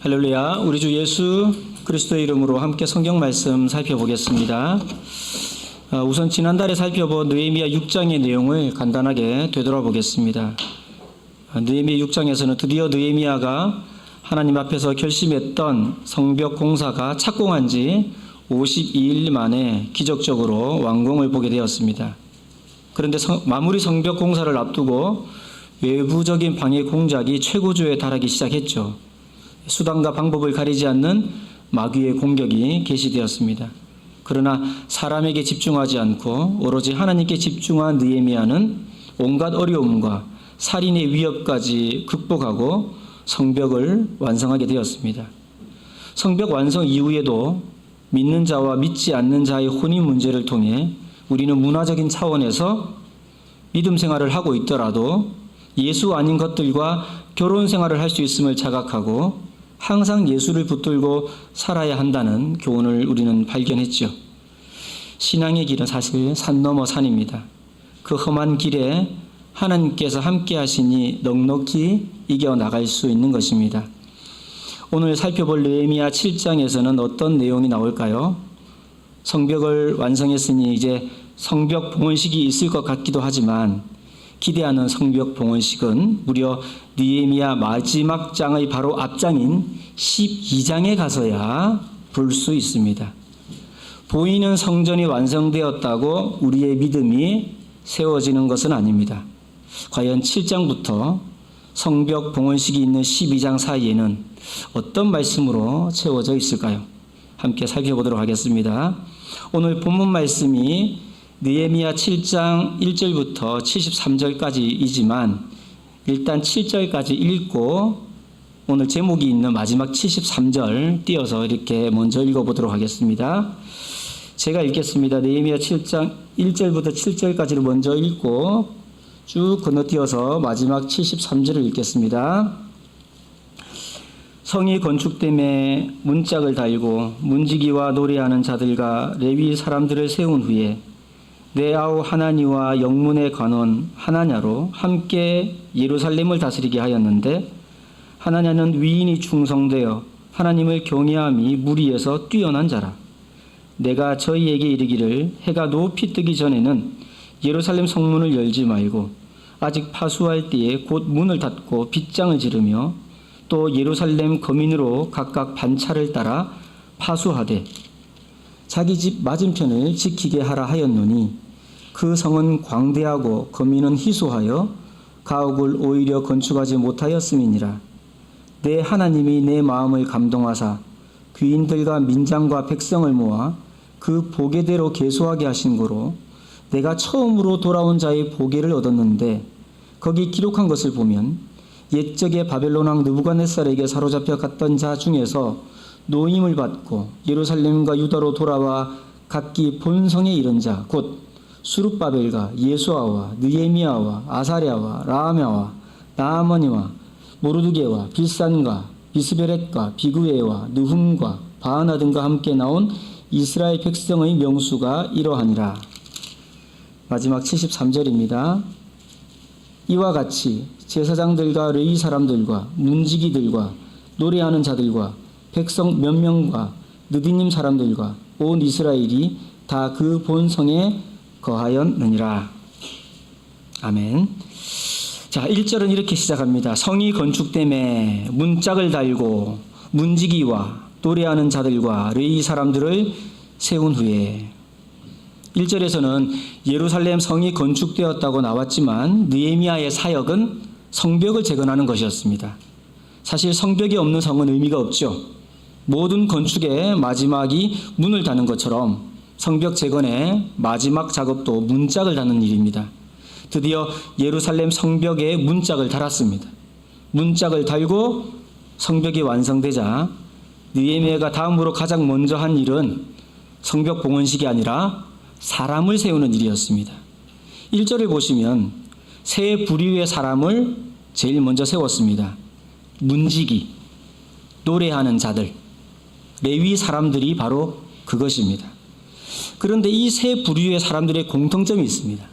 할렐루야. 우리 주 예수 그리스도의 이름으로 함께 성경 말씀 살펴보겠습니다. 우선 지난달에 살펴본 느헤미야 6장의 내용을 간단하게 되돌아보겠습니다. 느헤미야 6장에서는 드디어 느헤미야가 하나님 앞에서 결심했던 성벽 공사가 착공한 지 52일 만에 기적적으로 완공을 보게 되었습니다. 그런데 마무리 성벽 공사를 앞두고 외부적인 방해 공작이 최고조에 달하기 시작했죠. 수단과 방법을 가리지 않는 마귀의 공격이 개시되었습니다. 그러나 사람에게 집중하지 않고 오로지 하나님께 집중한 느헤미야는 온갖 어려움과 살인의 위협까지 극복하고 성벽을 완성하게 되었습니다. 성벽 완성 이후에도 믿는 자와 믿지 않는 자의 혼인 문제를 통해 우리는 문화적인 차원에서 믿음 생활을 하고 있더라도 예수 아닌 것들과 결혼 생활을 할 수 있음을 자각하고 항상 예수를 붙들고 살아야 한다는 교훈을 우리는 발견했죠. 신앙의 길은 사실 산 넘어 산입니다. 그 험한 길에 하나님께서 함께 하시니 넉넉히 이겨나갈 수 있는 것입니다. 오늘 살펴볼 느헤미야 7장에서는 어떤 내용이 나올까요? 성벽을 완성했으니 이제 성벽 봉헌식이 있을 것 같기도 하지만 기대하는 성벽 봉헌식은 무려 느헤미야 마지막 장의 바로 앞장인 12장에 가서야 볼 수 있습니다. 보이는 성전이 완성되었다고 우리의 믿음이 세워지는 것은 아닙니다. 과연 7장부터 성벽 봉헌식이 있는 12장 사이에는 어떤 말씀으로 채워져 있을까요? 함께 살펴보도록 하겠습니다. 오늘 본문 말씀이 느헤미야 7장 1절부터 73절까지이지만 일단 7절까지 읽고 오늘 제목이 있는 마지막 73절 띄어서 이렇게 먼저 읽어보도록 하겠습니다. 제가 읽겠습니다. 느헤미야 7장 1절부터 7절까지를 먼저 읽고 쭉 건너뛰어서 마지막 73절을 읽겠습니다. 성이 건축됨에 문짝을 달고 문지기와 노래하는 자들과 레위 사람들을 세운 후에 내 아우 하나니와 영문의 관원 하나냐로 함께 예루살렘을 다스리게 하였는데 하나냐는 위인이 충성되어 하나님을 경외함이 무리에서 뛰어난 자라. 내가 저희에게 이르기를 해가 높이 뜨기 전에는 예루살렘 성문을 열지 말고 아직 파수할 때에 곧 문을 닫고 빗장을 지르며 또 예루살렘 거민으로 각각 반차를 따라 파수하되 자기 집 맞은편을 지키게 하라 하였노니 그 성은 광대하고 거민은 희소하여 가옥을 오히려 건축하지 못하였음이니라. 내 하나님이 내 마음을 감동하사 귀인들과 민장과 백성을 모아 그 보게대로 계수하게 하신 거로 내가 처음으로 돌아온 자의 보게를 얻었는데 거기 기록한 것을 보면 옛적에 바벨론 왕 느부갓네살에게 사로잡혀 갔던 자 중에서 노임을 받고 예루살렘과 유다로 돌아와 각기 본성에 이른 자 곧 수룹바벨과 예수아와 느헤미야와 아사랴와 라하мя와 나아머니와 모르드게와 빌산과 비스베렛과 비구에와 느훔과 바하나 등과 함께 나온 이스라엘 백성의 명수가 이러하니라. 마지막 73절입니다. 이와 같이 제사장들과 레위 사람들과 문지기들과 노래하는 자들과 백성 몇 명과 느디님 사람들과 온 이스라엘이 다 그 본성에 거하였느니라. 아멘. 자, 1절은 이렇게 시작합니다. 성이 건축됨에 문짝을 달고 문지기와 노래하는 자들과 레위 사람들을 세운 후에 1절에서는 예루살렘 성이 건축되었다고 나왔지만 느헤미야의 사역은 성벽을 재건하는 것이었습니다. 사실 성벽이 없는 성은 의미가 없죠. 모든 건축의 마지막이 문을 닫는 것처럼 성벽 재건의 마지막 작업도 문짝을 닫는 일입니다. 드디어 예루살렘 성벽에 문짝을 달았습니다. 문짝을 달고 성벽이 완성되자 느헤미야가 다음으로 가장 먼저 한 일은 성벽 봉헌식이 아니라 사람을 세우는 일이었습니다. 1절을 보시면 세 부류의 사람을 제일 먼저 세웠습니다. 문지기, 노래하는 자들, 레위 사람들이 바로 그것입니다. 그런데 이 세 부류의 사람들의 공통점이 있습니다.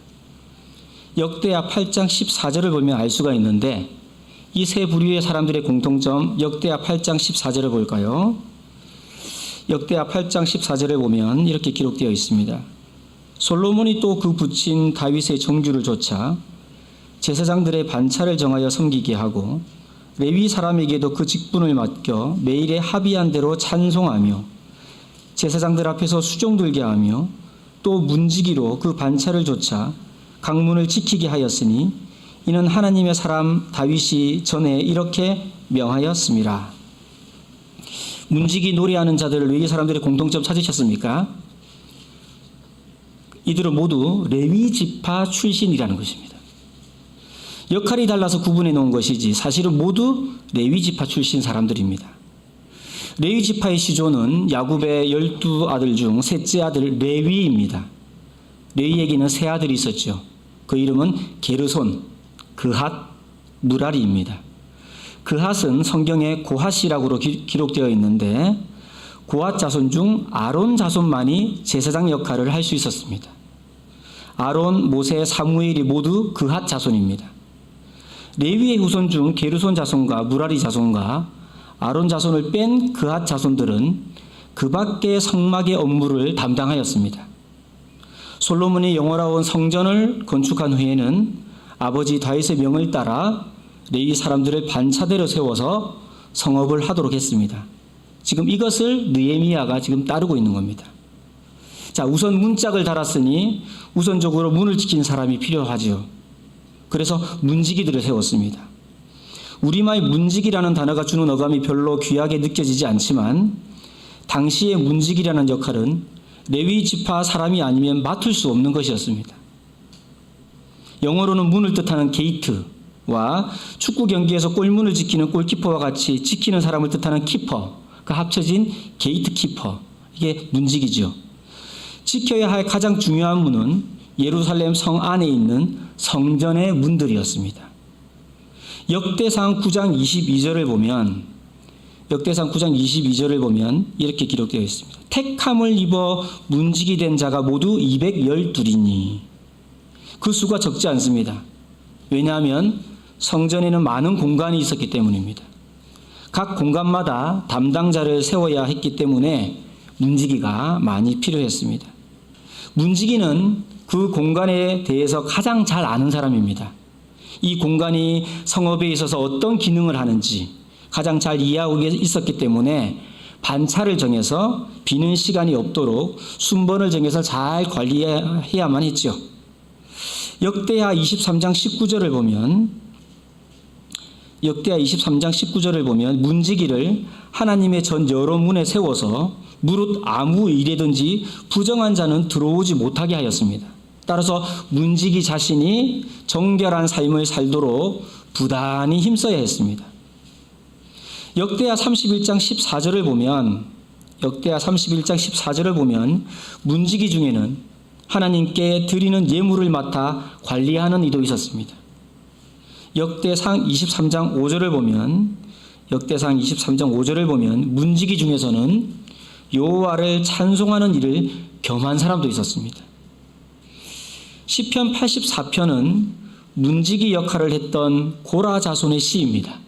역대하 8장 14절을 보면 알 수가 있는데 이 세 부류의 사람들의 공통점 역대하 8장 14절을 볼까요? 역대하 8장 14절에 보면 이렇게 기록되어 있습니다. 솔로몬이 또 그 부친 다윗의 정규를 조차 제사장들의 반차를 정하여 섬기게 하고 레위 사람에게도 그 직분을 맡겨 매일에 합의한 대로 찬송하며 제사장들 앞에서 수종 들게 하며 또 문지기로 그 반차를 조차 강문을 지키게 하였으니 이는 하나님의 사람 다윗이 전에 이렇게 명하였습니다. 문지기 노래하는 자들을 레위 사람들의 공통점 찾으셨습니까? 이들은 모두 레위 지파 출신이라는 것입니다. 역할이 달라서 구분해 놓은 것이지 사실은 모두 레위 지파 출신 사람들입니다. 레위 지파의 시조는 야곱의 12아들 중 셋째 아들 레위입니다. 레위에게는 세 아들이 있었죠. 그 이름은 게르손, 그핫, 무라리입니다. 그핫은 성경에 고핫이라고 기록되어 있는데 고핫 자손 중 아론 자손만이 제사장 역할을 할 수 있었습니다. 아론, 모세, 사무엘이 모두 그핫 자손입니다. 레위의 후손 중 게르손 자손과 무라리 자손과 아론 자손을 뺀 그핫 자손들은 그 밖의 성막의 업무를 담당하였습니다. 솔로몬이 영원하온 성전을 건축한 후에는 아버지 다윗의 명을 따라 레위 사람들을 반차대로 세워서 성업을 하도록 했습니다. 지금 이것을 느헤미야가 지금 따르고 있는 겁니다. 자, 우선 문짝을 달았으니 우선적으로 문을 지킨 사람이 필요하죠. 그래서 문지기들을 세웠습니다. 우리말 문지기라는 단어가 주는 어감이 별로 귀하게 느껴지지 않지만 당시의 문지기라는 역할은 레위 지파 사람이 아니면 맡을 수 없는 것이었습니다. 영어로는 문을 뜻하는 게이트와 축구 경기에서 골문을 지키는 골키퍼와 같이 지키는 사람을 뜻하는 키퍼가 합쳐진 게이트 키퍼, 이게 문지기죠. 지켜야 할 가장 중요한 문은 예루살렘 성 안에 있는 성전의 문들이었습니다. 역대상 9장 22절을 보면 이렇게 기록되어 있습니다. 택함을 입어 문지기 된 자가 모두 212이니 그 수가 적지 않습니다. 왜냐하면 성전에는 많은 공간이 있었기 때문입니다. 각 공간마다 담당자를 세워야 했기 때문에 문지기가 많이 필요했습니다. 문지기는 그 공간에 대해서 가장 잘 아는 사람입니다. 이 공간이 성업에 있어서 어떤 기능을 하는지 가장 잘 이해하고 있었기 때문에 반차를 정해서 비는 시간이 없도록 순번을 정해서 잘 관리해야만 했죠. 역대하 23장 19절을 보면 문지기를 하나님의 전 여러 문에 세워서 무릇 아무 일이든지 부정한 자는 들어오지 못하게 하였습니다. 따라서 문지기 자신이 정결한 삶을 살도록 부단히 힘써야 했습니다. 역대하 31장 14절을 보면 문지기 중에는 하나님께 드리는 예물을 맡아 관리하는 이도 있었습니다. 역대상 23장 5절을 보면 문지기 중에서는 여호와를 찬송하는 일을 겸한 사람도 있었습니다. 시편 84편은 문지기 역할을 했던 고라 자손의 시입니다.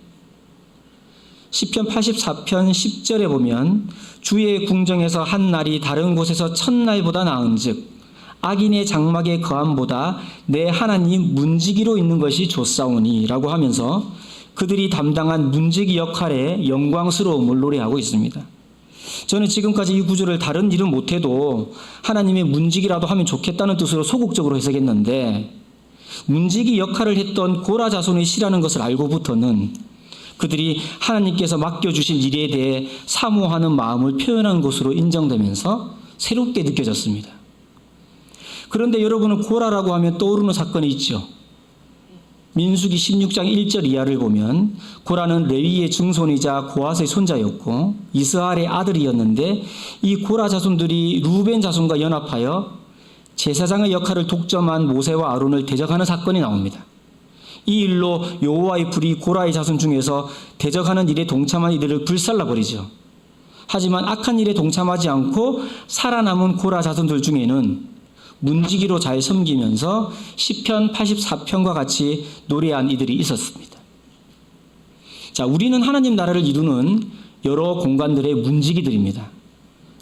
시편 84편 10절에 보면 주의 궁정에서 한 날이 다른 곳에서 첫날보다 나은즉 악인의 장막의 거함보다 내 하나님 문지기로 있는 것이 좋사오니 라고 하면서 그들이 담당한 문지기 역할의 영광스러움을 노래하고 있습니다. 저는 지금까지 이 구절을 다른 일은 못해도 하나님의 문지기라도 하면 좋겠다는 뜻으로 소극적으로 해석했는데 문지기 역할을 했던 고라 자손의 시라는 것을 알고부터는 그들이 하나님께서 맡겨주신 일에 대해 사모하는 마음을 표현한 것으로 인정되면서 새롭게 느껴졌습니다. 그런데 여러분은 고라라고 하면 떠오르는 사건이 있죠. 민수기 16장 1절 이하를 보면 고라는 레위의 증손이자 고핫의 손자였고 이스라엘의 아들이었는데 이 고라 자손들이 루벤 자손과 연합하여 제사장의 역할을 독점한 모세와 아론을 대적하는 사건이 나옵니다. 이 일로 여호와의 불이 고라의 자손 중에서 대적하는 일에 동참한 이들을 불살라버리죠. 하지만 악한 일에 동참하지 않고 살아남은 고라 자손들 중에는 문지기로 잘 섬기면서 시편 84편과 같이 노래한 이들이 있었습니다. 자, 우리는 하나님 나라를 이루는 여러 공간들의 문지기들입니다.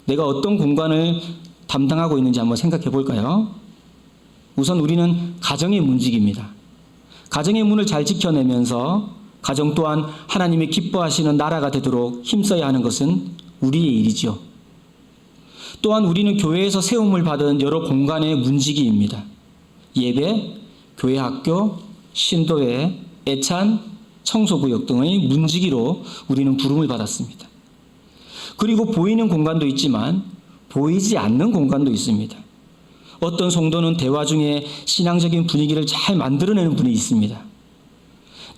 내가 어떤 공간을 담당하고 있는지 한번 생각해 볼까요? 우선 우리는 가정의 문지기입니다. 가정의 문을 잘 지켜내면서 가정 또한 하나님이 기뻐하시는 나라가 되도록 힘써야 하는 것은 우리의 일이죠. 또한 우리는 교회에서 세움을 받은 여러 공간의 문지기입니다. 예배, 교회 학교, 신도회, 애찬, 청소구역 등의 문지기로 우리는 부름을 받았습니다. 그리고 보이는 공간도 있지만 보이지 않는 공간도 있습니다. 어떤 성도는 대화 중에 신앙적인 분위기를 잘 만들어내는 분이 있습니다.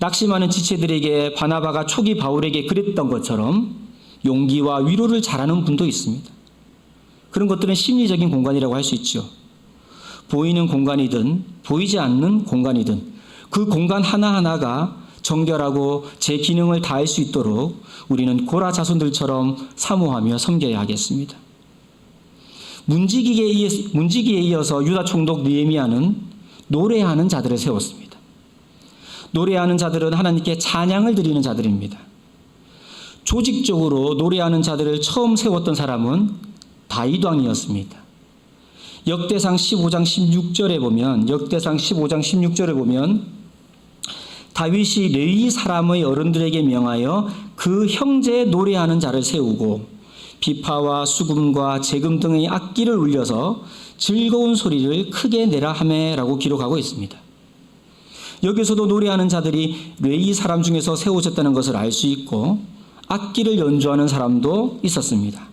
낙심하는 지체들에게 바나바가 초기 바울에게 그랬던 것처럼 용기와 위로를 잘하는 분도 있습니다. 그런 것들은 심리적인 공간이라고 할 수 있죠. 보이는 공간이든 보이지 않는 공간이든 그 공간 하나하나가 정결하고 제 기능을 다할 수 있도록 우리는 고라 자손들처럼 사모하며 섬겨야 하겠습니다. 문지기에 이어서 유다 총독 느헤미야는 노래하는 자들을 세웠습니다. 노래하는 자들은 하나님께 찬양을 드리는 자들입니다. 조직적으로 노래하는 자들을 처음 세웠던 사람은 다윗 왕이었습니다. 역대상 15장 16절에 보면 다윗이 레위 사람의 어른들에게 명하여 그 형제 노래하는 자를 세우고 비파와 수금과 재금 등의 악기를 울려서 즐거운 소리를 크게 내라 하매라고 기록하고 있습니다. 여기서도 노래하는 자들이 레위 사람 중에서 세워졌다는 것을 알 수 있고 악기를 연주하는 사람도 있었습니다.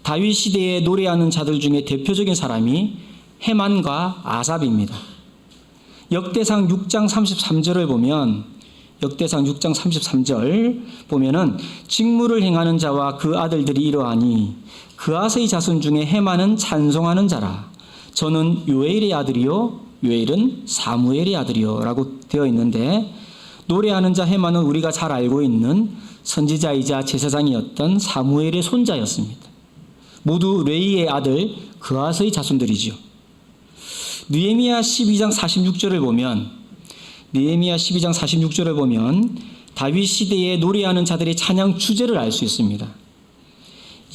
다윗 시대에 노래하는 자들 중에 대표적인 사람이 헤만과 아삽입니다. 역대상 6장 33절을 보면 보면은 직무를 행하는 자와 그 아들들이 이러하니 그아스의 자손 중에 헤만은 찬송하는 자라. 저는 요엘의 아들이요 요엘은 사무엘의 아들이요 라고 되어 있는데, 노래하는 자 헤만은 우리가 잘 알고 있는 선지자이자 제사장이었던 사무엘의 손자였습니다. 모두 레위의 아들 그아스의 자손들이지요. 느헤미야 12장 46절을 보면 다윗 시대에 노래하는 자들의 찬양 주제를 알 수 있습니다.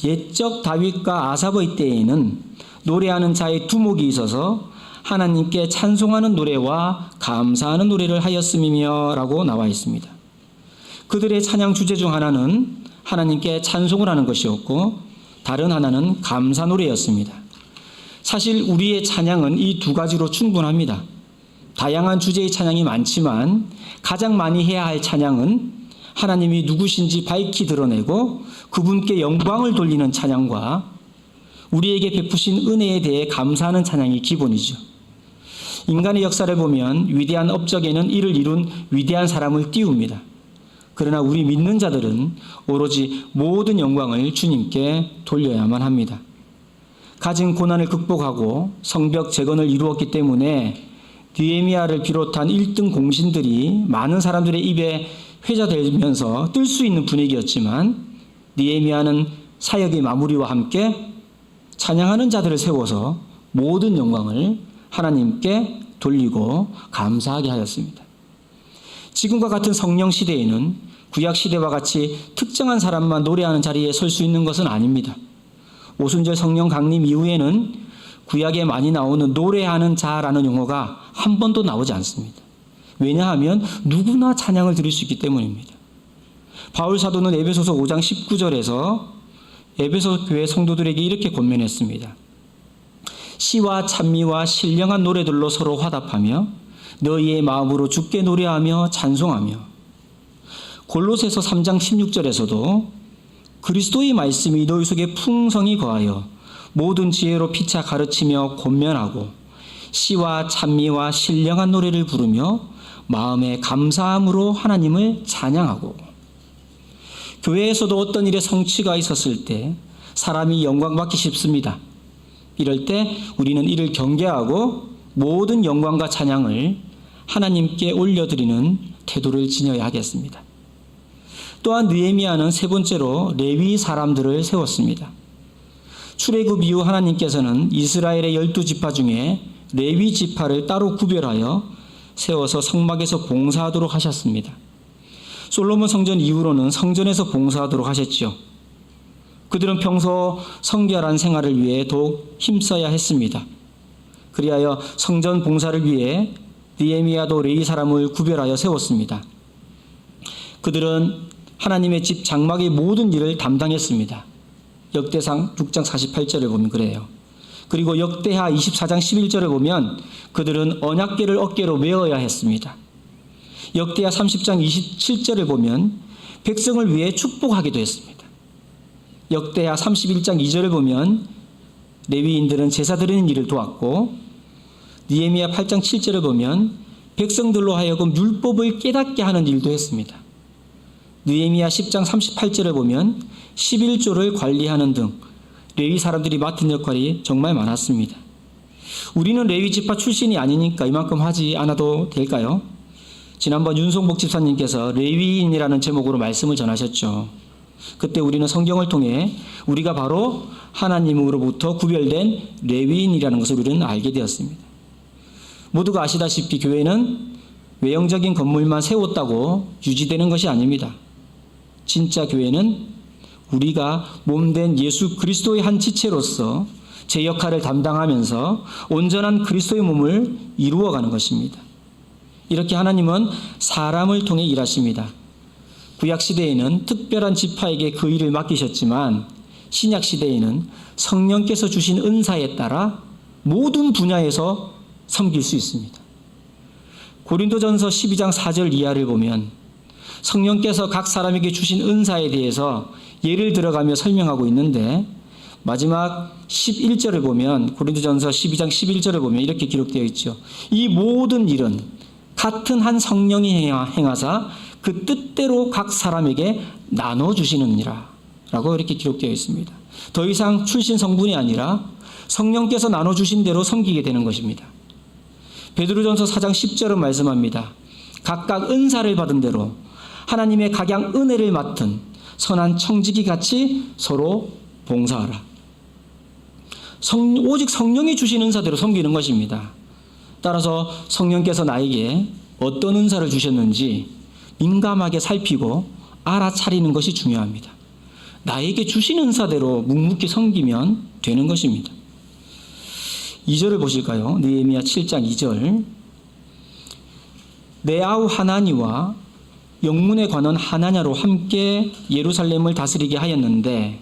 옛적 다윗과 아삽의 때에는 노래하는 자의 두목이 있어서 하나님께 찬송하는 노래와 감사하는 노래를 하였음이며 라고 나와 있습니다. 그들의 찬양 주제 중 하나는 하나님께 찬송을 하는 것이었고 다른 하나는 감사 노래였습니다. 사실 우리의 찬양은 이 두 가지로 충분합니다. 다양한 주제의 찬양이 많지만 가장 많이 해야 할 찬양은 하나님이 누구신지 밝히 드러내고 그분께 영광을 돌리는 찬양과 우리에게 베푸신 은혜에 대해 감사하는 찬양이 기본이죠. 인간의 역사를 보면 위대한 업적에는 이를 이룬 위대한 사람을 띄웁니다. 그러나 우리 믿는 자들은 오로지 모든 영광을 주님께 돌려야만 합니다. 가진 고난을 극복하고 성벽 재건을 이루었기 때문에 느헤미야를 비롯한 1등 공신들이 많은 사람들의 입에 회자되면서 뜰 수 있는 분위기였지만, 느헤미야는 사역의 마무리와 함께 찬양하는 자들을 세워서 모든 영광을 하나님께 돌리고 감사하게 하였습니다. 지금과 같은 성령 시대에는 구약 시대와 같이 특정한 사람만 노래하는 자리에 설 수 있는 것은 아닙니다. 오순절 성령 강림 이후에는 구약에 많이 나오는 노래하는 자라는 용어가 한 번도 나오지 않습니다. 왜냐하면 누구나 찬양을 드릴 수 있기 때문입니다. 바울 사도는 에베소서 5장 19절에서 에베소 교회 성도들에게 이렇게 권면했습니다. 시와 찬미와 신령한 노래들로 서로 화답하며 너희의 마음으로 주께 노래하며 찬송하며. 골로새서 3장 16절에서도 그리스도의 말씀이 너희 속에 풍성히 거하여 모든 지혜로 피차 가르치며 권면하고 시와 찬미와 신령한 노래를 부르며 마음에 감사함으로 하나님을 찬양하고. 교회에서도 어떤 일에 성취가 있었을 때 사람이 영광받기 쉽습니다. 이럴 때 우리는 이를 경계하고 모든 영광과 찬양을 하나님께 올려드리는 태도를 지녀야 하겠습니다. 또한 느헤미야는 세 번째로 레위 사람들을 세웠습니다. 출애굽 이후 하나님께서는 이스라엘의 12지파 중에 레위 지파를 따로 구별하여 세워서 성막에서 봉사하도록 하셨습니다. 솔로몬 성전 이후로는 성전에서 봉사하도록 하셨죠. 그들은 평소 성결한 생활을 위해 더욱 힘써야 했습니다. 그리하여 성전 봉사를 위해 느헤미야도 레위 사람을 구별하여 세웠습니다. 그들은 하나님의 집 장막의 모든 일을 담당했습니다. 역대상 6장 48절을 보면 그래요. 그리고 역대하 24장 11절을 보면 그들은 언약궤를 어깨로 메어야 했습니다. 역대하 30장 27절을 보면 백성을 위해 축복하기도 했습니다. 역대하 31장 2절을 보면 레위인들은 제사 드리는 일을 도왔고, 느헤미야 8장 7절을 보면 백성들로 하여금 율법을 깨닫게 하는 일도 했습니다. 느헤미야 10장 38절을 보면 11조를 관리하는 등 레위 사람들이 맡은 역할이 정말 많았습니다. 우리는 레위 지파 출신이 아니니까 이만큼 하지 않아도 될까요? 지난번 윤송복 집사님께서 레위인이라는 제목으로 말씀을 전하셨죠. 그때 우리는 성경을 통해 우리가 바로 하나님으로부터 구별된 레위인이라는 것을 우리는 알게 되었습니다. 모두가 아시다시피 교회는 외형적인 건물만 세웠다고 유지되는 것이 아닙니다. 진짜 교회는 우리가 몸된 예수 그리스도의 한 지체로서 제 역할을 담당하면서 온전한 그리스도의 몸을 이루어가는 것입니다. 이렇게 하나님은 사람을 통해 일하십니다. 구약시대에는 특별한 지파에게 그 일을 맡기셨지만 신약시대에는 성령께서 주신 은사에 따라 모든 분야에서 섬길 수 있습니다. 고린도전서 12장 4절 이하를 보면 성령께서 각 사람에게 주신 은사에 대해서 예를 들어가며 설명하고 있는데, 마지막 11절을 보면 고린도전서 12장 11절을 보면 이렇게 기록되어 있죠. 이 모든 일은 같은 한 성령이 행하사 그 뜻대로 각 사람에게 나눠주시느니라 라고 이렇게 기록되어 있습니다. 더 이상 출신 성분이 아니라 성령께서 나눠주신 대로 섬기게 되는 것입니다. 베드로전서 4장 10절은 말씀합니다. 각각 은사를 받은 대로 하나님의 각양 은혜를 맡은 선한 청지기 같이 서로 봉사하라. 오직 성령이 주신 은사대로 섬기는 것입니다. 따라서 성령께서 나에게 어떤 은사를 주셨는지 민감하게 살피고 알아차리는 것이 중요합니다. 나에게 주신 은사대로 묵묵히 섬기면 되는 것입니다. 2절을 보실까요? 느헤미야 7장 2절. 내 아우 하나니와 영문에 관한 하나냐로 함께 예루살렘을 다스리게 하였는데,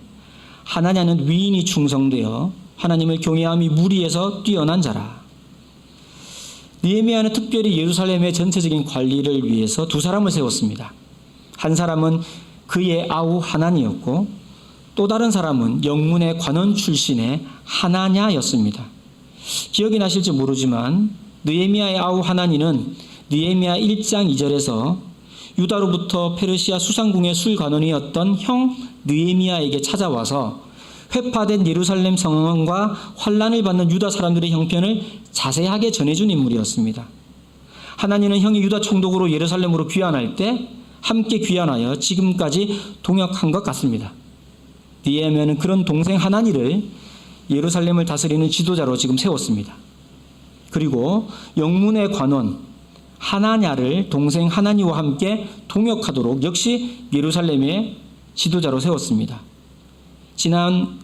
하나냐는 위인이 충성되어 하나님을 경외함이 무리에서 뛰어난 자라. 느헤미야는 특별히 예루살렘의 전체적인 관리를 위해서 두 사람을 세웠습니다. 한 사람은 그의 아우 하나니였고, 또 다른 사람은 영문의 관원 출신의 하나냐였습니다. 기억이 나실지 모르지만 느헤미야의 아우 하나니는 느헤미야 1장 2절에서 유다로부터 페르시아 수상궁의 술관원이었던 형 느헤미야에게 찾아와서 회파된 예루살렘 성황과 환란을 받는 유다 사람들의 형편을 자세하게 전해준 인물이었습니다. 하나니는 형이 유다 총독으로 예루살렘으로 귀환할 때 함께 귀환하여 지금까지 동역한 것 같습니다. 느헤미야는 그런 동생 하나니를 예루살렘을 다스리는 지도자로 지금 세웠습니다. 그리고 영문의 관원 하나냐를 동생 하나니와 함께 동역하도록 역시 예루살렘의 지도자로 세웠습니다. 지난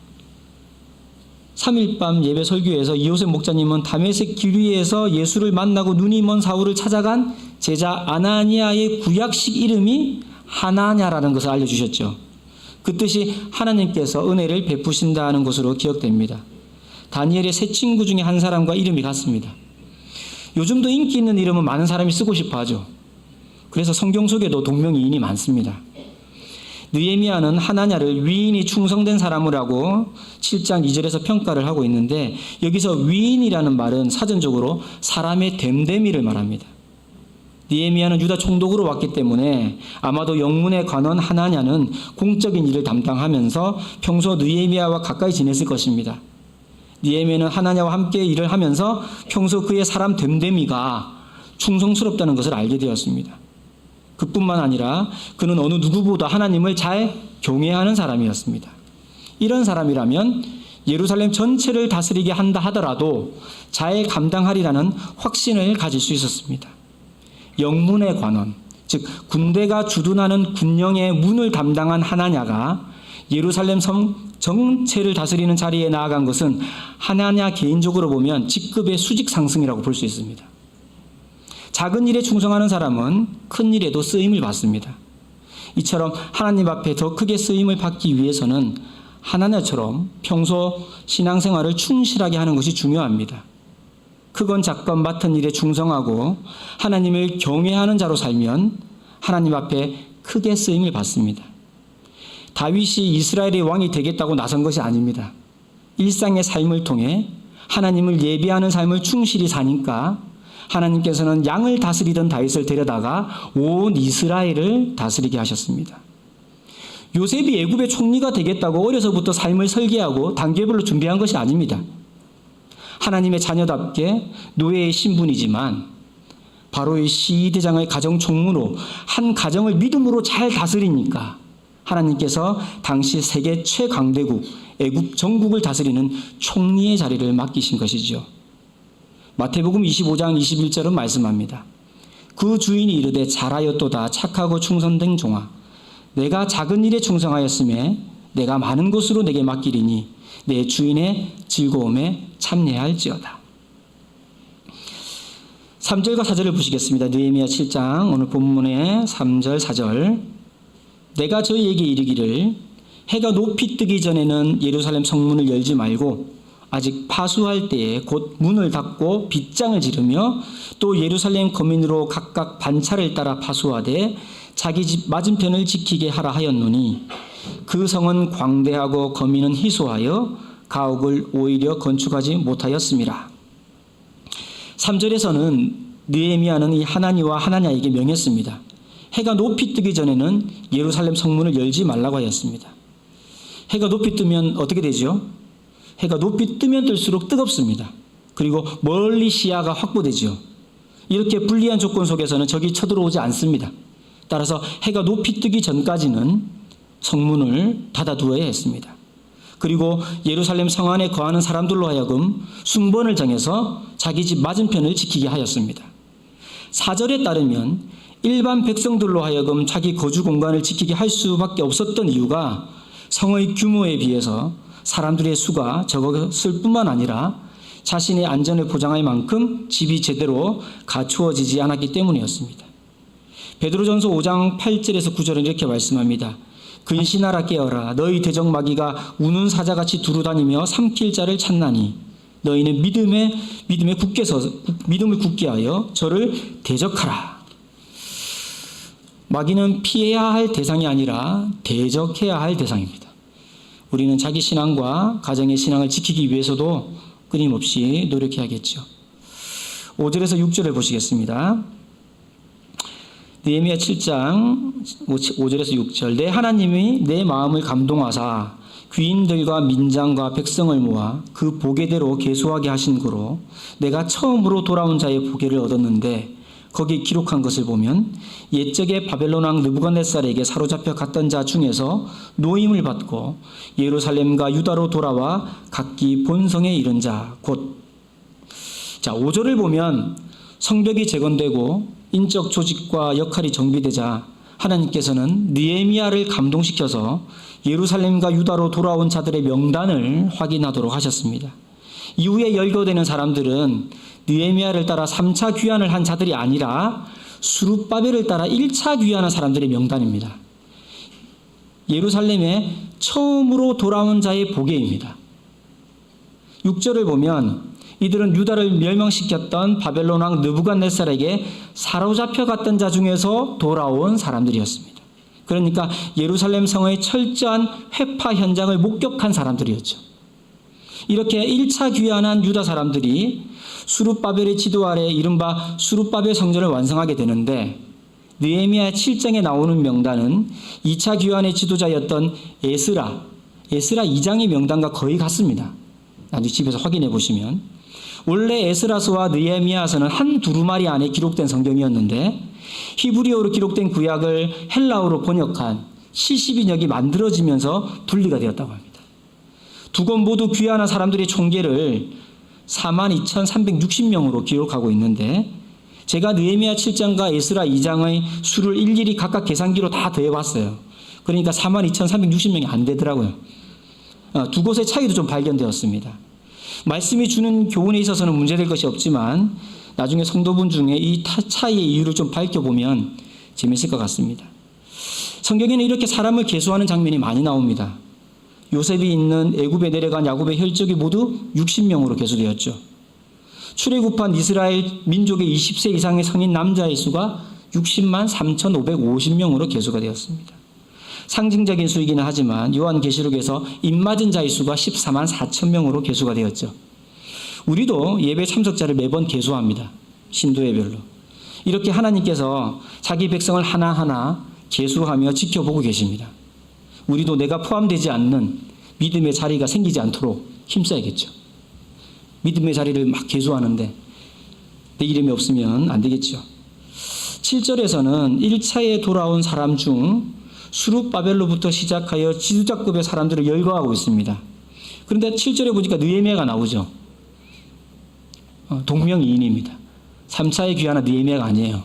3일 밤 예배 설교에서 이호셉 목사님은 다메섹 길 위에서 예수를 만나고 눈이 먼 사울을 찾아간 제자 아나니아의 구약식 이름이 하나냐라는 것을 알려주셨죠. 그 뜻이 하나님께서 은혜를 베푸신다는 것으로 기억됩니다. 다니엘의 세 친구 중에 한 사람과 이름이 같습니다. 요즘도 인기 있는 이름은 많은 사람이 쓰고 싶어 하죠. 그래서 성경 속에도 동명이인이 많습니다. 느헤미야는 하나냐를 위인이 충성된 사람이라고 7장 2절에서 평가를 하고 있는데, 여기서 위인이라는 말은 사전적으로 사람의 됨됨이를 말합니다. 느헤미야는 유다 총독으로 왔기 때문에 아마도 영문의 관원 하나냐는 공적인 일을 담당하면서 평소 느헤미야와 가까이 지냈을 것입니다. 느헤미야는 하나냐와 함께 일을 하면서 평소 그의 사람 됨됨이가 충성스럽다는 것을 알게 되었습니다. 그뿐만 아니라 그는 어느 누구보다 하나님을 잘 경외하는 사람이었습니다. 이런 사람이라면 예루살렘 전체를 다스리게 한다 하더라도 잘 감당하리라는 확신을 가질 수 있었습니다. 영문의 관원, 즉 군대가 주둔하는 군령의 문을 담당한 하나냐가 예루살렘 성 전체를 다스리는 자리에 나아간 것은 하나냐 개인적으로 보면 직급의 수직 상승이라고 볼 수 있습니다. 작은 일에 충성하는 사람은 큰 일에도 쓰임을 받습니다. 이처럼 하나님 앞에 더 크게 쓰임을 받기 위해서는 하나냐처럼 평소 신앙생활을 충실하게 하는 것이 중요합니다. 크건 작건 맡은 일에 충성하고 하나님을 경외하는 자로 살면 하나님 앞에 크게 쓰임을 받습니다. 다윗이 이스라엘의 왕이 되겠다고 나선 것이 아닙니다. 일상의 삶을 통해 하나님을 예배하는 삶을 충실히 사니까 하나님께서는 양을 다스리던 다윗을 데려다가 온 이스라엘을 다스리게 하셨습니다. 요셉이 애굽의 총리가 되겠다고 어려서부터 삶을 설계하고 단계별로 준비한 것이 아닙니다. 하나님의 자녀답게 노예의 신분이지만 바로의 시대장의 가정 총무로 한 가정을 믿음으로 잘 다스리니까 하나님께서 당시 세계 최강대국 애굽 전국을 다스리는 총리의 자리를 맡기신 것이죠. 마태복음 25장 21절은 말씀합니다. 그 주인이 이르되 잘하였도다 착하고 충성된 종아 내가 작은 일에 충성하였음에 내가 많은 것으로 내게 맡기리니 내 주인의 즐거움에 참여할지어다. 3절과 4절을 보시겠습니다. 느헤미야 7장 오늘 본문의 3절 4절 내가 저희에게 이르기를 해가 높이 뜨기 전에는 예루살렘 성문을 열지 말고 아직 파수할 때에 곧 문을 닫고 빗장을 지르며 또 예루살렘 거민으로 각각 반차를 따라 파수하되 자기 집 맞은편을 지키게 하라 하였노니 그 성은 광대하고 거민은 희소하여 가옥을 오히려 건축하지 못하였음이라. 3절에서는 느헤미야는 이 하나니와 하나냐에게 명했습니다. 해가 높이 뜨기 전에는 예루살렘 성문을 열지 말라고 하였습니다. 해가 높이 뜨면 어떻게 되죠? 해가 높이 뜨면 뜰수록 뜨겁습니다. 그리고 멀리 시야가 확보되죠. 이렇게 불리한 조건 속에서는 적이 쳐들어오지 않습니다. 따라서 해가 높이 뜨기 전까지는 성문을 닫아두어야 했습니다. 그리고 예루살렘 성 안에 거하는 사람들로 하여금 순번을 정해서 자기 집 맞은편을 지키게 하였습니다. 4절에 따르면 일반 백성들로 하여금 자기 거주 공간을 지키게 할 수밖에 없었던 이유가 성의 규모에 비해서 사람들의 수가 적었을 뿐만 아니라 자신의 안전을 보장할 만큼 집이 제대로 갖추어지지 않았기 때문이었습니다. 베드로전서 5장 8절에서 9절은 이렇게 말씀합니다. 근신하라 깨어라 너희 대적 마귀가 우는 사자같이 두루다니며 삼킬 자를 찾나니 너희는 믿음을 굳게 하여 저를 대적하라. 마귀는 피해야 할 대상이 아니라 대적해야 할 대상입니다. 우리는 자기 신앙과 가정의 신앙을 지키기 위해서도 끊임없이 노력해야겠죠. 5절에서 6절을 보시겠습니다. 느헤미야 7장 5절에서 6절 내 하나님이 내 마음을 감동하사 귀인들과 민장과 백성을 모아 그 보게대로 계수하게 하신 거로 내가 처음으로 돌아온 자의 보게를 얻었는데 거기 기록한 것을 보면 옛적에 바벨론 왕 느부갓네살에게 사로잡혀 갔던 자 중에서 노임을 받고 예루살렘과 유다로 돌아와 각기 본성에 이른 자 곧 5절을 보면 성벽이 재건되고 인적 조직과 역할이 정비되자 하나님께서는 느헤미야를 감동시켜서 예루살렘과 유다로 돌아온 자들의 명단을 확인하도록 하셨습니다. 이후에 열거되는 사람들은 느헤미야를 따라 3차 귀환을 한 자들이 아니라 스룹바벨을 따라 1차 귀환한 사람들의 명단입니다. 예루살렘에 처음으로 돌아온 자의 보게입니다. 6절을 보면 이들은 유다를 멸망시켰던 바벨론 왕 느부갓네살에게 사로잡혀 갔던 자 중에서 돌아온 사람들이었습니다. 그러니까 예루살렘 성의 철저한 회파 현장을 목격한 사람들이었죠. 이렇게 1차 귀환한 유다 사람들이 스룹바벨의 지도 아래 이른바 스룹바벨 성전을 완성하게 되는데 느헤미야 7장에 나오는 명단은 2차 귀환의 지도자였던 에스라 2장의 명단과 거의 같습니다. 나중에 집에서 확인해 보시면 원래 에스라서와 느헤미야서는 한 두루마리 안에 기록된 성경이었는데 히브리어로 기록된 구약을 헬라어로 번역한 70인역이 만들어지면서 분리가 되었다고 합니다. 두 권 모두 귀환한 사람들의 총계를 42,360명으로 기록하고 있는데 제가 느헤미야 7장과 에스라 2장의 수를 일일이 각각 계산기로 다 더해봤어요. 그러니까 42,360명이 안 되더라고요. 두 곳의 차이도 좀 발견되었습니다. 말씀이 주는 교훈에 있어서는 문제될 것이 없지만 나중에 성도분 중에 이 차이의 이유를 좀 밝혀보면 재밌을 것 같습니다. 성경에는 이렇게 사람을 계수하는 장면이 많이 나옵니다. 요셉이 있는 애굽에 내려간 야곱의 혈족이 모두 60명으로 계수되었죠. 출애굽한 이스라엘 민족의 20세 이상의 성인 남자의 수가 60만 3,550명으로 계수가 되었습니다. 상징적인 수이기는 하지만 요한계시록에서 입맞은 자의 수가 14만 4천 명으로 계수가 되었죠. 우리도 예배 참석자를 매번 계수합니다. 신도회별로. 이렇게 하나님께서 자기 백성을 하나하나 계수하며 지켜보고 계십니다. 우리도 내가 포함되지 않는 믿음의 자리가 생기지 않도록 힘써야겠죠. 믿음의 자리를 막 계수하는데 내 이름이 없으면 안 되겠죠. 7절에서는 1차에 돌아온 사람 중 수룹바벨로부터 시작하여 지도자급의 사람들을 열거하고 있습니다. 그런데 7절에 보니까 느헤미야가 나오죠. 동명이인입니다. 3차의 귀환은 느헤미야가 아니에요.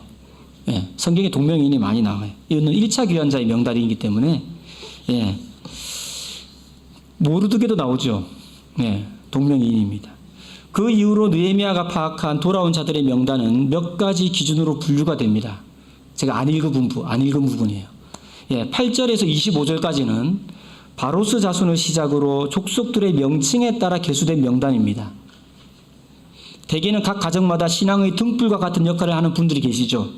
예, 성경에 동명이인이 많이 나와요. 이거는 1차 귀환자의 명단이기 때문에 예, 모르드게도 나오죠. 예, 동명이인입니다. 그 이후로 느헤미야가 파악한 돌아온 자들의 명단은 몇 가지 기준으로 분류가 됩니다. 제가 안 읽은 부분이에요. 예, 8절에서 25절까지는 바로스 자손을 시작으로 족속들의 명칭에 따라 계수된 명단입니다. 대개는 각 가정마다 신앙의 등불과 같은 역할을 하는 분들이 계시죠.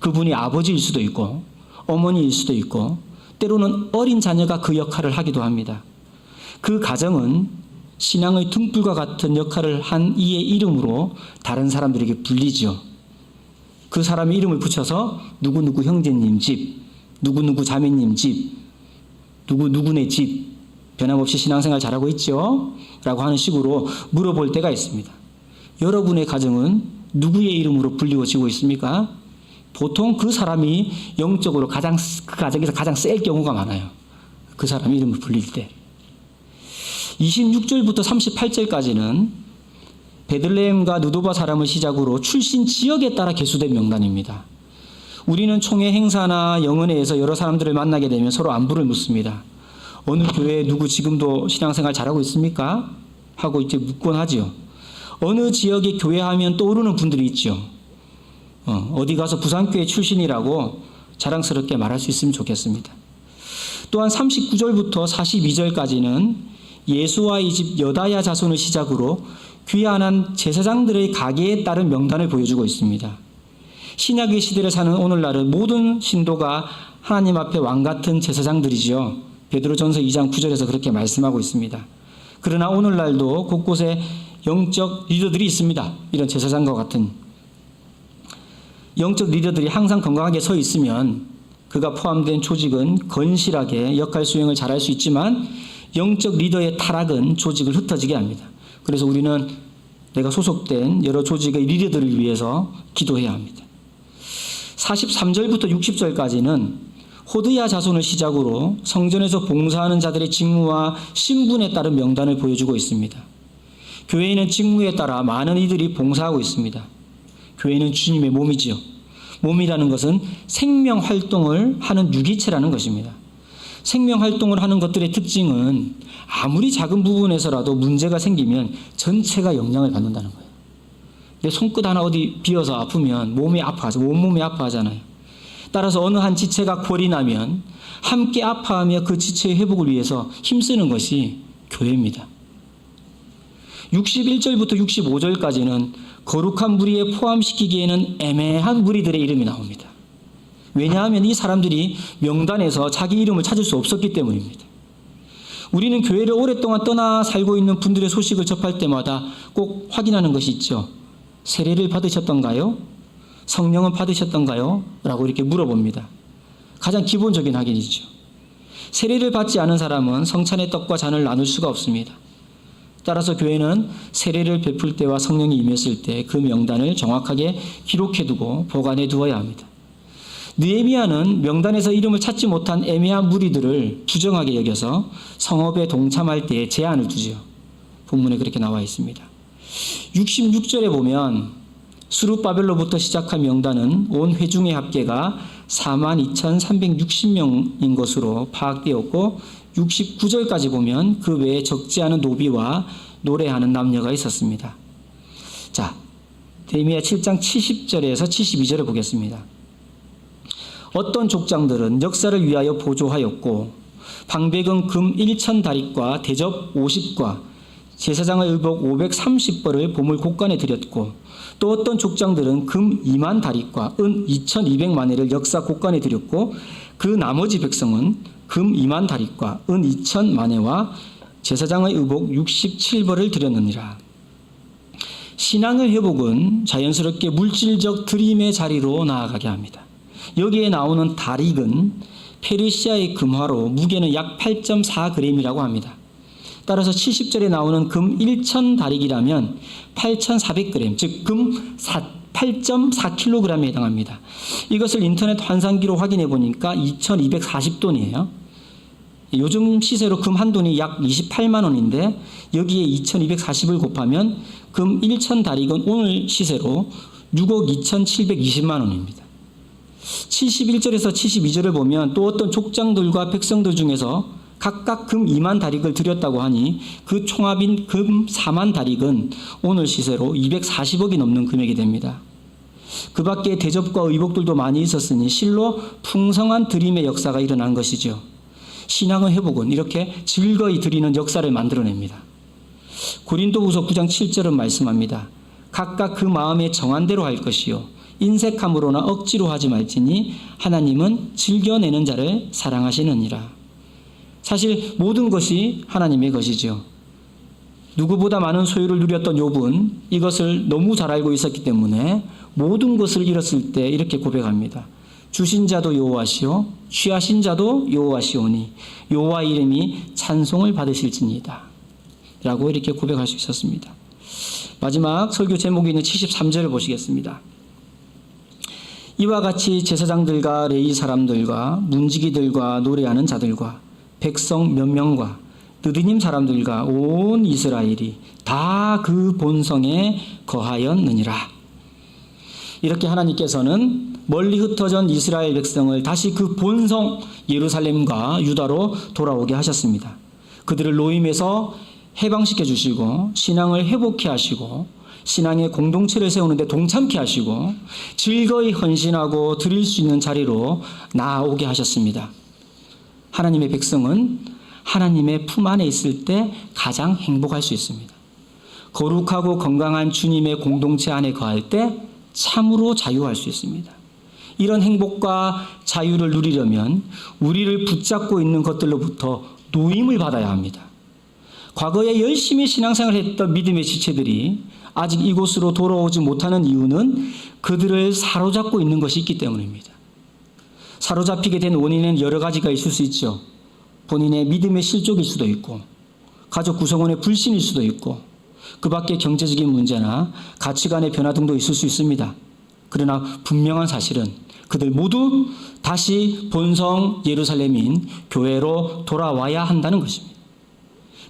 그분이 아버지일 수도 있고 어머니일 수도 있고 때로는 어린 자녀가 그 역할을 하기도 합니다. 그 가정은 신앙의 등불과 같은 역할을 한 이의 이름으로 다른 사람들에게 불리죠. 그 사람의 이름을 붙여서 누구누구 형제님 집, 누구누구 자매님 집, 누구누구네 집, 변함없이 신앙생활 잘하고 있죠? 라고 하는 식으로 물어볼 때가 있습니다. 여러분의 가정은 누구의 이름으로 불리워지고 있습니까? 보통 그 사람이 영적으로 그 가정에서 가장 셀 경우가 많아요. 그 사람 이름을 불릴 때. 26절부터 38절까지는 베들레헴과 느도바 사람을 시작으로 출신 지역에 따라 계수된 명단입니다. 우리는 총회 행사나 영은회에서 여러 사람들을 만나게 되면 서로 안부를 묻습니다. 어느 교회에 누구 지금도 신앙생활 잘하고 있습니까? 하고 이제 묻곤 하지요. 어느 지역에 교회 하면 떠오르는 분들이 있죠. 어디 가서 부산교회 출신이라고 자랑스럽게 말할 수 있으면 좋겠습니다. 또한 39절부터 42절까지는 예수와의 집 여다야 자손을 시작으로 귀환한 제사장들의 가계에 따른 명단을 보여주고 있습니다. 신약의 시대를 사는 오늘날은 모든 신도가 하나님 앞에 왕같은 제사장들이지요. 베드로전서 2장 9절에서 그렇게 말씀하고 있습니다. 그러나 오늘날도 곳곳에 영적 리더들이 있습니다. 이런 제사장과 같은 영적 리더들이 항상 건강하게 서 있으면 그가 포함된 조직은 건실하게 역할 수행을 잘할 수 있지만 영적 리더의 타락은 조직을 흩어지게 합니다. 그래서 우리는 내가 소속된 여러 조직의 리더들을 위해서 기도해야 합니다. 43절부터 60절까지는 호드야 자손을 시작으로 성전에서 봉사하는 자들의 직무와 신분에 따른 명단을 보여주고 있습니다. 교회에는 직무에 따라 많은 이들이 봉사하고 있습니다. 교회는 주님의 몸이지요. 몸이라는 것은 생명 활동을 하는 유기체라는 것입니다. 생명 활동을 하는 것들의 특징은 아무리 작은 부분에서라도 문제가 생기면 전체가 영향을 받는다는 거예요. 내 손끝 하나 어디 비어서 아프면 몸이 아파하죠. 온몸이 아파하잖아요. 따라서 어느 한 지체가 골이 나면 함께 아파하며 그 지체의 회복을 위해서 힘쓰는 것이 교회입니다. 61절부터 65절까지는 거룩한 무리에 포함시키기에는 애매한 무리들의 이름이 나옵니다. 왜냐하면 이 사람들이 명단에서 자기 이름을 찾을 수 없었기 때문입니다. 우리는 교회를 오랫동안 떠나 살고 있는 분들의 소식을 접할 때마다 꼭 확인하는 것이 있죠. 세례를 받으셨던가요? 성령은 받으셨던가요? 라고 이렇게 물어봅니다. 가장 기본적인 확인이죠. 세례를 받지 않은 사람은 성찬의 떡과 잔을 나눌 수가 없습니다. 따라서 교회는 세례를 베풀 때와 성령이 임했을 때 그 명단을 정확하게 기록해두고 보관해 두어야 합니다. 느헤미야는 명단에서 이름을 찾지 못한 애매한 무리들을 부정하게 여겨서 성업에 동참할 때에 제한을 두지요. 본문에 그렇게 나와 있습니다. 66절에 보면 스룹바벨로부터 시작한 명단은 온 회중의 합계가 42,360명인 것으로 파악되었고 69절까지 보면 그 외에 적지 않은 노비와 노래하는 남녀가 있었습니다. 자, 느헤미야 7장 70절에서 72절을 보겠습니다. 어떤 족장들은 역사를 위하여 보조하였고 방백은 금 1,000다릭과 대접 50과 제사장의 의복 530벌을 보물 곡간에 드렸고 또 어떤 족장들은 금 2만 다릭과 은 2,200만회를 역사 곡간에 드렸고 그 나머지 백성은 금 2만 다릭과 은 2,000만회와 제사장의 의복 67벌을 드렸느니라. 신앙의 회복은 자연스럽게 물질적 드림의 자리로 나아가게 합니다. 여기에 나오는 다릭은 페르시아의 금화로 무게는 약 8.4g이라고 합니다. 따라서 70절에 나오는 금 1,000다릭이라면 8,400g, 즉 금 8.4kg에 해당합니다. 이것을 인터넷 환산기로 확인해 보니까 2,240돈이에요. 요즘 시세로 금 한 돈이 약 28만 원인데 여기에 2,240을 곱하면 금 1,000다릭은 오늘 시세로 6억 2,720만 원입니다. 71절에서 72절을 보면 또 어떤 족장들과 백성들 중에서 각각 금 2만 다릭을 드렸다고 하니 그 총합인 금 4만 다릭은 오늘 시세로 240억이 넘는 금액이 됩니다. 그 밖에 대접과 의복들도 많이 있었으니 실로 풍성한 드림의 역사가 일어난 것이죠. 신앙의 회복은 이렇게 즐거이 드리는 역사를 만들어냅니다. 고린도후서 9장 7절은 말씀합니다. 각각 그 마음에 정한 대로 할 것이요 인색함으로나 억지로 하지 말지니 하나님은 즐겨내는 자를 사랑하시느니라. 사실 모든 것이 하나님의 것이죠. 누구보다 많은 소유를 누렸던 욥은 이것을 너무 잘 알고 있었기 때문에 모든 것을 잃었을 때 이렇게 고백합니다. 주신 자도 여호와시요 취하신 자도 여호와시오니 여호와 이름이 찬송을 받으실지니이다 라고 이렇게 고백할 수 있었습니다. 마지막 설교 제목이 있는 73절을 보시겠습니다. 이와 같이 제사장들과 레위 사람들과 문지기들과 노래하는 자들과 백성 몇 명과 느디님 사람들과 온 이스라엘이 다 그 본성에 거하였느니라. 이렇게 하나님께서는 멀리 흩어진 이스라엘 백성을 다시 그 본성 예루살렘과 유다로 돌아오게 하셨습니다. 그들을 노임에서 해방시켜 주시고 신앙을 회복케 하시고 신앙의 공동체를 세우는데 동참케 하시고 즐거이 헌신하고 드릴 수 있는 자리로 나아오게 하셨습니다. 하나님의 백성은 하나님의 품 안에 있을 때 가장 행복할 수 있습니다. 거룩하고 건강한 주님의 공동체 안에 거할 때 참으로 자유할 수 있습니다. 이런 행복과 자유를 누리려면 우리를 붙잡고 있는 것들로부터 노임을 받아야 합니다. 과거에 열심히 신앙생활을 했던 믿음의 지체들이 아직 이곳으로 돌아오지 못하는 이유는 그들을 사로잡고 있는 것이 있기 때문입니다. 사로잡히게 된 원인은 여러 가지가 있을 수 있죠. 본인의 믿음의 실족일 수도 있고 가족 구성원의 불신일 수도 있고 그 밖에 경제적인 문제나 가치관의 변화 등도 있을 수 있습니다. 그러나 분명한 사실은 그들 모두 다시 본성 예루살렘인 교회로 돌아와야 한다는 것입니다.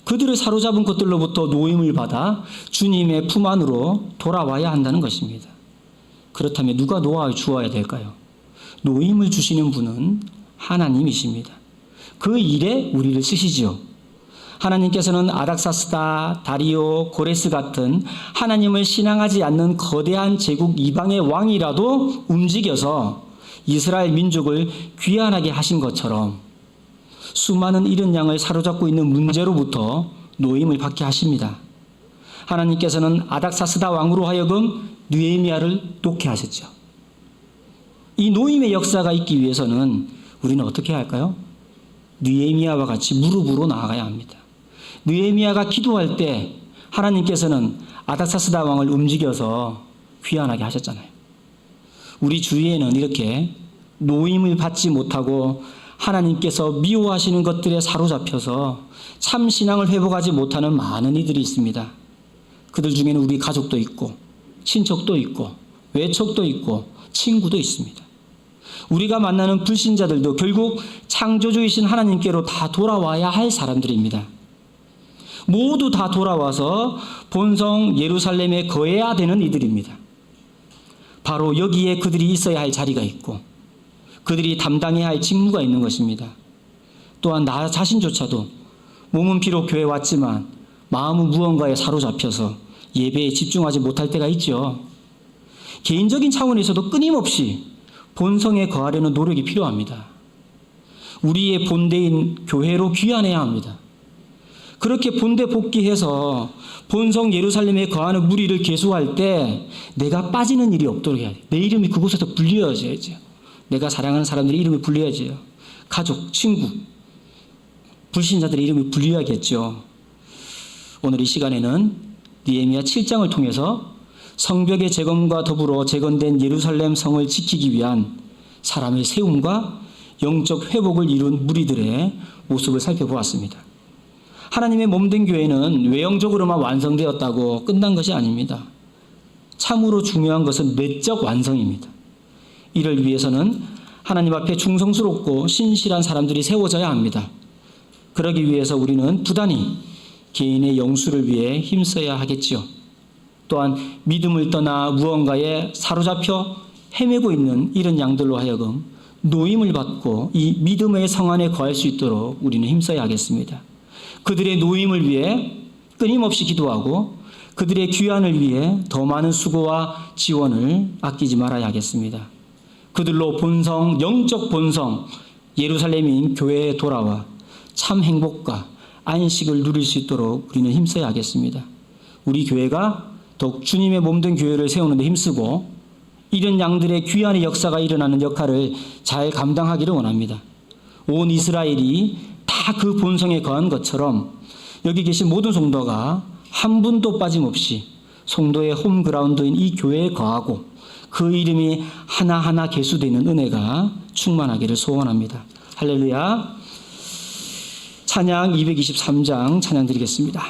그들을 사로잡은 것들로부터 노임을 받아 주님의 품 안으로 돌아와야 한다는 것입니다. 그렇다면 누가 놓아 주어야 될까요? 노임을 주시는 분은 하나님이십니다. 그 일에 우리를 쓰시지요. 하나님께서는 아닥사스다, 다리오, 고레스 같은 하나님을 신앙하지 않는 거대한 제국 이방의 왕이라도 움직여서 이스라엘 민족을 귀환하게 하신 것처럼 수많은 잃은 양을 사로잡고 있는 문제로부터 노임을 받게 하십니다. 하나님께서는 아닥사스다 왕으로 하여금 느헤미야를 놓게 하셨죠. 이 노임의 역사가 있기 위해서는 우리는 어떻게 할까요? 느헤미야와 같이 무릎으로 나아가야 합니다. 느헤미야가 기도할 때 하나님께서는 아닥사스다 왕을 움직여서 귀환하게 하셨잖아요. 우리 주위에는 이렇게 노임을 받지 못하고 하나님께서 미워하시는 것들에 사로잡혀서 참 신앙을 회복하지 못하는 많은 이들이 있습니다. 그들 중에는 우리 가족도 있고 친척도 있고 외척도 있고 친구도 있습니다. 우리가 만나는 불신자들도 결국 창조주이신 하나님께로 다 돌아와야 할 사람들입니다. 모두 다 돌아와서 본성 예루살렘에 거해야 되는 이들입니다. 바로 여기에 그들이 있어야 할 자리가 있고 그들이 담당해야 할 직무가 있는 것입니다. 또한 나 자신조차도 몸은 비록 교회에 왔지만 마음은 무언가에 사로잡혀서 예배에 집중하지 못할 때가 있죠. 개인적인 차원에서도 끊임없이 본성에 거하려는 노력이 필요합니다. 우리의 본대인 교회로 귀환해야 합니다. 그렇게 본대 복귀해서 본성 예루살렘에 거하는 무리를 계수할 때 내가 빠지는 일이 없도록 해야 돼요. 내 이름이 그곳에서 불려져야죠. 내가 사랑하는 사람들의 이름이 불려야죠. 가족, 친구, 불신자들의 이름이 불려야겠죠. 오늘 이 시간에는 느헤미야 7장을 통해서 성벽의 재건과 더불어 재건된 예루살렘 성을 지키기 위한 사람의 세움과 영적 회복을 이룬 무리들의 모습을 살펴보았습니다. 하나님의 몸된 교회는 외형적으로만 완성되었다고 끝난 것이 아닙니다. 참으로 중요한 것은 내적 완성입니다. 이를 위해서는 하나님 앞에 충성스럽고 신실한 사람들이 세워져야 합니다. 그러기 위해서 우리는 부단히 개인의 영수를 위해 힘써야 하겠지요. 또한 믿음을 떠나 무언가에 사로잡혀 헤매고 있는 이런 양들로 하여금 노임을 받고 이 믿음의 성 안에 거할 수 있도록 우리는 힘써야 하겠습니다. 그들의 노임을 위해 끊임없이 기도하고 그들의 귀환을 위해 더 많은 수고와 지원을 아끼지 말아야 하겠습니다. 그들로 본성, 영적 본성, 예루살렘인 교회에 돌아와 참 행복과 안식을 누릴 수 있도록 우리는 힘써야 하겠습니다. 우리 교회가 더욱 주님의 몸된 교회를 세우는 데 힘쓰고 이런 양들의 귀환의 역사가 일어나는 역할을 잘 감당하기를 원합니다. 온 이스라엘이 다 그 본성에 거한 것처럼 여기 계신 모든 성도가 한 분도 빠짐없이 성도의 홈그라운드인 이 교회에 거하고 그 이름이 하나하나 계수되는 은혜가 충만하기를 소원합니다. 할렐루야. 찬양 223장 찬양 드리겠습니다.